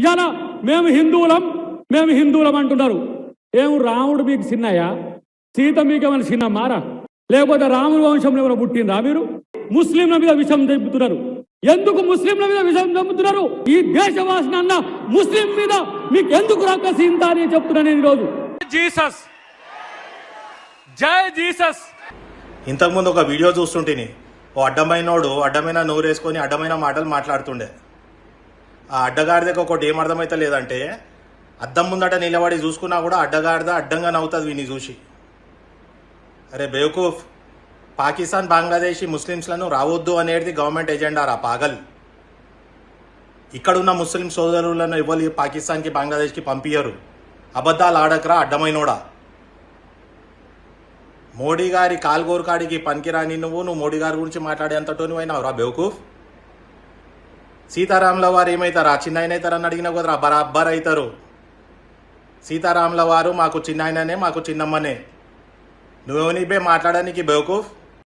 ఇవాళ మేము హిందువులం అంటున్నారు. ఏం రాముడు మీకు చిన్నయ్యా? సీత మీకు ఏమైనా చిన్న మారా? లేకపోతే రాముల వంశంలో ఏమైనా పుట్టినరా మీరు? ముస్లింల మీద విషం చెబుతున్నారు. ఎందుకు ముస్లింల మీద విషం చెబుతున్నారు? ఈ దేశవాసిన అన్న ముస్లిం మీద మీకు ఎందుకు రక్కసింత అని చెప్తున్నా నేను ఈరోజు. జీసస్, జై జీసస్. ఇంతకుముందు ఒక వీడియో చూస్తుంటేని ఓ అడ్డమైన నోరేసుకొని అడ్డమైన మాటలు మాట్లాడుతుండే. ఆ అడ్డగాడిదకి ఒకటి ఏమర్థమైతే లేదంటే, అద్దం ముందట నిలబడి చూసుకున్నా కూడా అడ్డగాడిద అడ్డంగా నవ్వుతుంది వీని చూసి. అరే బేవకూఫ్, పాకిస్తాన్ బంగ్లాదేశీ ముస్లింస్లను రావద్దు అనేది గవర్నమెంట్ ఎజెండా రా పాగల్. ఇక్కడున్న ముస్లిం సోదరులను ఎవరు పాకిస్తాన్కి బంగ్లాదేశ్కి పంపించరు. అబద్ధాలు ఆడకరా అడ్డమైనోడా. మోడీ గారి కాల్గోరుకాడికి పనికిరాని నువ్వు మోడీ గారి గురించి మాట్లాడేంతటోని అయినావు రా బేవకూఫ్. సీతారాముల వారు ఏమవుతారా? చిన్న ఆయన అవుతారని అడిగినా కుదరా బరాబర్ అవుతారు. సీతారాముల వారు మాకు చిన్న ఆయననే, మాకు చిన్నమ్మనే. నువ్వేమని మాట్లాడడానికి బేవకూఫ్?